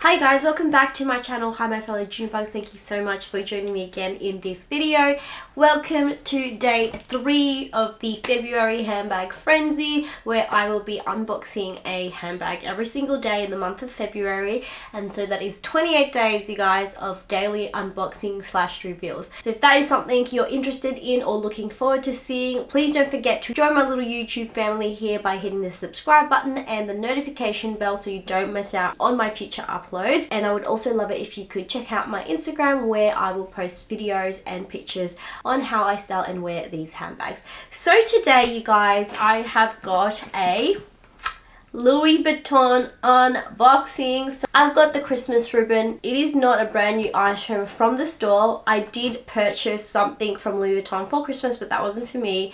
Hi guys, welcome back to my channel. Hi my fellow June bugs, thank you so much for joining me again in this video. Welcome to day 3 of the February handbag frenzy, where I will be unboxing a handbag every single day in the month of February. And so that is 28 days, you guys, of daily unboxing / reveals. So if that is something you're interested in or looking forward to seeing, please don't forget to join my little YouTube family here by hitting the subscribe button and the notification bell so you don't miss out on my future uploads. And I would also love it if you could check out my Instagram, where I will post videos and pictures on how I style and wear these handbags. So today, you guys, I have got a Louis Vuitton unboxing. So I've got the Christmas ribbon. It is not a brand new item from the store. I did purchase something from Louis Vuitton for Christmas, but that wasn't for me.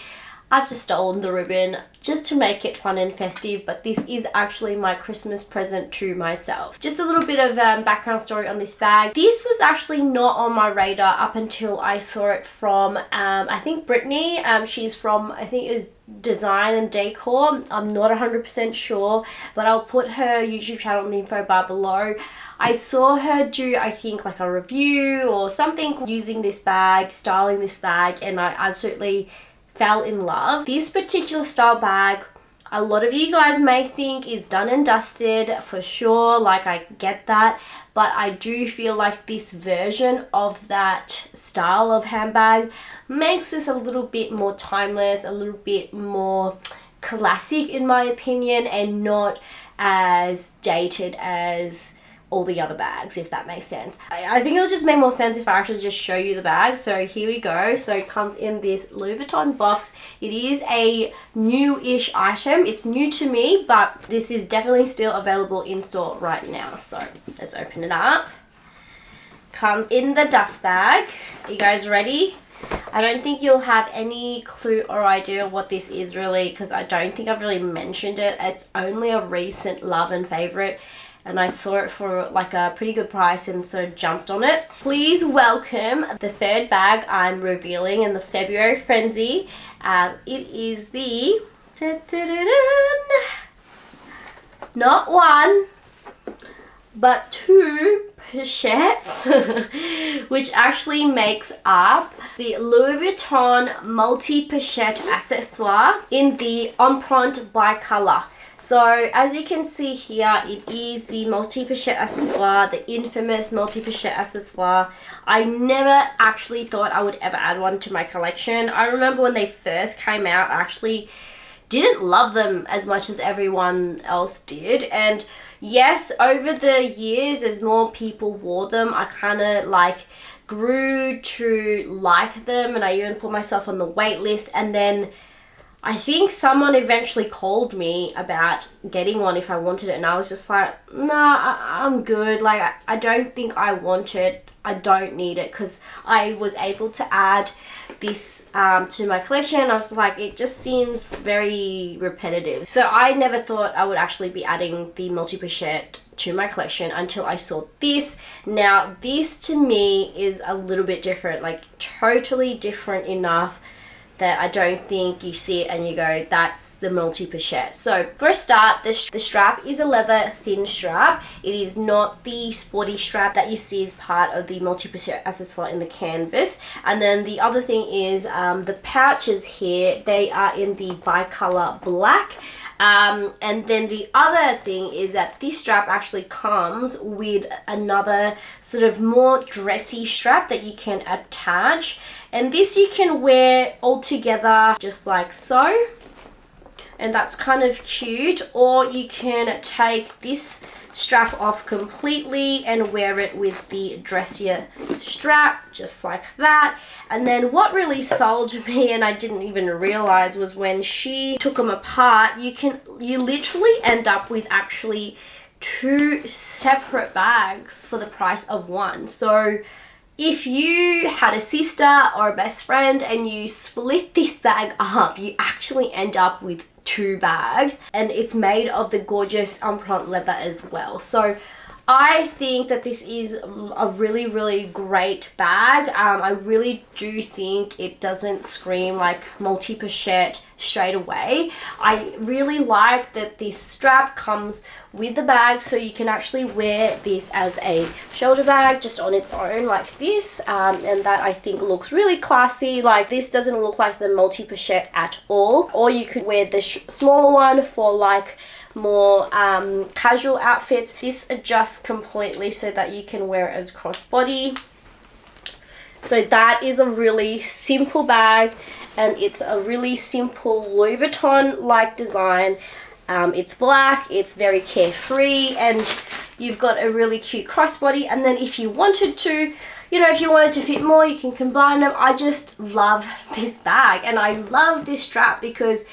I've just stolen the ribbon just to make it fun and festive, but this is actually my Christmas present to myself. Just a little bit of background story on this bag. This was actually not on my radar up until I saw it from, I think Brittany. She's from, I think it was Design and Decor. I'm not 100% sure, but I'll put her YouTube channel in the info bar below. I saw her do, I think, like a review or something using this bag, styling this bag, and I absolutely fell in love. This particular style bag, a lot of you guys may think is done and dusted for sure, like I get that, but I do feel like this version of that style of handbag makes this a little bit more timeless, a little bit more classic in my opinion, and not as dated as all the other bags, if that makes sense. I think it'll just make more sense if I actually just show you the bag. So here we go. So it comes in this Louis Vuitton box. It is a new-ish item. It's new to me, but this is definitely still available in store right now. So let's open it up. Comes in the dust bag. Are you guys ready? I don't think you'll have any clue or idea what this is really, because I don't think I've really mentioned it. It's only a recent love and favorite, and I saw it for like a pretty good price and so jumped on it. Please welcome the third bag I'm revealing in the February frenzy. It is the not one but two pochettes, which actually makes up the Louis Vuitton multi-pochette accessoire in the Empreinte bicolor. So as you can see here, it is the multi-pochette accessoire, the infamous multi-pochette accessoire. I never actually thought I would ever add one to my collection. I remember when they first came out, I actually didn't love them as much as everyone else did. And yes, over the years, as more people wore them, I kind of like grew to like them, and I even put myself on the wait list. And then I think someone eventually called me about getting one if I wanted it, and I was just like, nah, I'm good. Like, I don't think I want it. I don't need it, because I was able to add this to my collection. I was like, it just seems very repetitive. So I never thought I would actually be adding the multi-pochette to my collection until I saw this. Now, this to me is a little bit different, like totally different enough that I don't think you see it and you go, that's the multi-pochette. So for a start, the strap is a leather thin strap. It is not the sporty strap that you see as part of the multi-pochette accessoire in the canvas. And then the other thing is the pouches here, they are in the bicolor black. And then the other thing is that this strap actually comes with another sort of more dressy strap that you can attach, and this you can wear all together just like so, and that's kind of cute. Or you can take this strap off completely and wear it with the dressier strap just like that. And then what really sold me, and I didn't even realize, was when she took them apart, you literally end up with actually two separate bags for the price of one. So if you had a sister or a best friend and you split this bag up, you actually end up with two bags, and it's made of the gorgeous Empreinte leather as well. So I think that this is a really, really great bag. I really do think it doesn't scream like multi-pochette straight away. I really like that this strap comes with the bag, so you can actually wear this as a shoulder bag just on its own like this, and that I think looks really classy. Like, this doesn't look like the multi-pochette at all. Or you could wear the smaller one for like more casual outfits. This adjusts completely so that you can wear it as crossbody. So that is a really simple bag, and it's a really simple Louis Vuitton like design. It's black, it's very carefree, and you've got a really cute crossbody. And then if you wanted to, you know, if you wanted to fit more, you can combine them. I just love this bag, and I love this strap because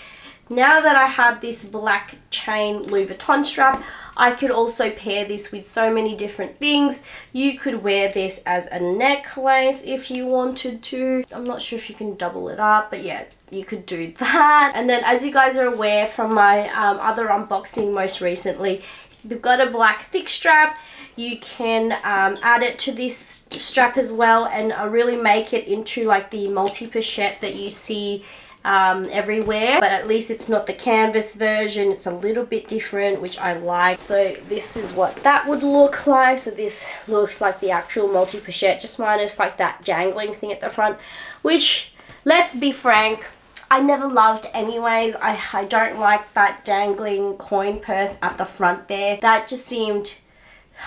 now that I have this black chain Louis Vuitton strap, I could also pair this with so many different things. You could wear this as a necklace if you wanted to. I'm not sure if you can double it up, but yeah, you could do that. And then, as you guys are aware from my other unboxing most recently, you've got a black thick strap. You can add it to this strap as well, and really make it into like the multi-pochette that you see everywhere, but at least it's not the canvas version. It's a little bit different, which I like. So this is what that would look like. So this looks like the actual multi-pochette, just minus like that jangling thing at the front, which, let's be frank, I never loved anyways. I don't like that dangling coin purse at the front there. That just seemed,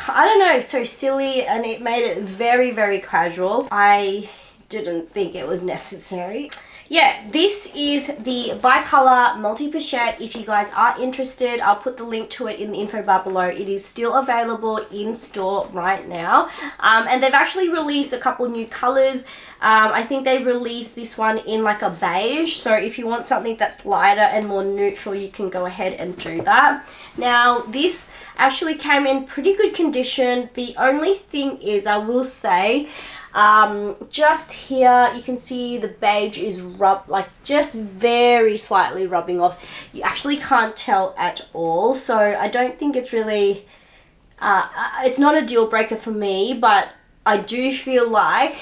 I don't know, so silly, and it made it very, very casual. I didn't think it was necessary. Yeah, this is the bicolor multi-pochette. If you guys are interested, I'll put the link to it in the info bar below. It is still available in store right now, and they've actually released a couple new colors. I think they released this one in like a beige, so if you want something that's lighter and more neutral, you can go ahead and do that. Now, this actually came in pretty good condition. The only thing is, I will say, just here you can see the beige is just very slightly rubbing off. You actually can't tell at all, so I don't think it's really it's not a deal breaker for me, but I do feel like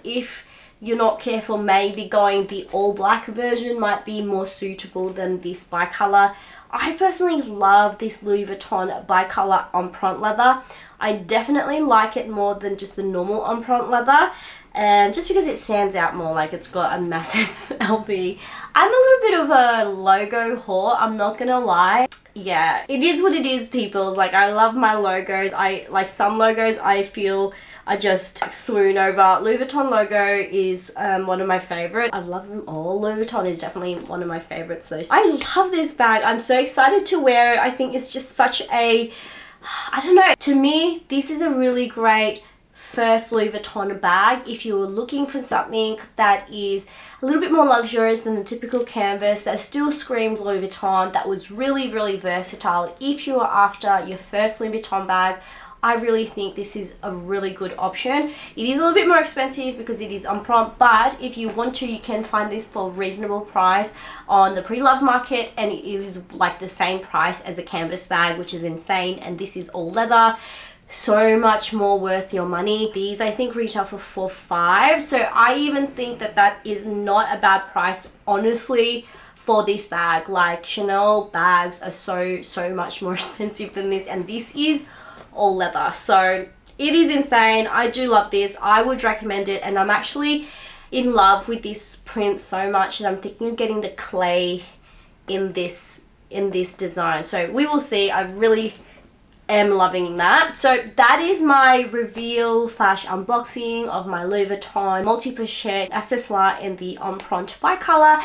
if you're not careful, maybe going the all black version might be more suitable than this bicolor. I personally love this Louis Vuitton bicolor empreinte leather. I definitely like it more than just the normal empreinte leather, and just because it stands out more, like it's got a massive LV. I'm a little bit of a logo whore, I'm not gonna lie. Yeah, it is what it is, people. Like, I love my logos. I like some logos I feel I just like swoon over. Louis Vuitton logo is one of my favorites. I love them all. Louis Vuitton is definitely one of my favorites though. I love this bag. I'm so excited to wear it. I think it's just such a, I don't know, to me this is a really great first Louis Vuitton bag. If you're looking for something that is a little bit more luxurious than the typical canvas, that still screams Louis Vuitton, that was really, really versatile. If you are after your first Louis Vuitton bag, I really think this is a really good option. It is a little bit more expensive because it is empreinte, but if you want to, you can find this for a reasonable price on the pre-loved market, and it is like the same price as a canvas bag, which is insane. And this is all leather, so much more worth your money. These I think retail for $4.5, so I even think that that is not a bad price, honestly, for this bag. Like, Chanel bags are so much more expensive than this, and this is all leather, so it is insane. I do love this. I would recommend it, and I'm actually in love with this print so much that I'm thinking of getting the clay in this design. So we will see. I really am loving that. So that is my reveal slash unboxing of my Louis Vuitton multi-pochette accessoire in the empreinte bicolor.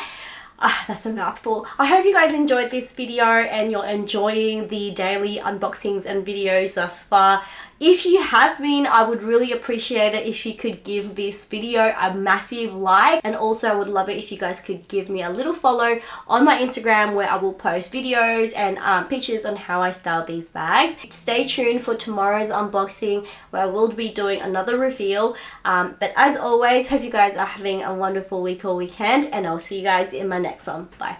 That's a mouthful. I hope you guys enjoyed this video and you're enjoying the daily unboxings and videos thus far. If you have been, I would really appreciate it if you could give this video a massive like, and also I would love it if you guys could give me a little follow on my Instagram, where I will post videos and pictures on how I style these bags. Stay tuned for tomorrow's unboxing, where I will be doing another reveal. But as always, hope you guys are having a wonderful week or weekend, and I'll see you guys in my next one. Bye.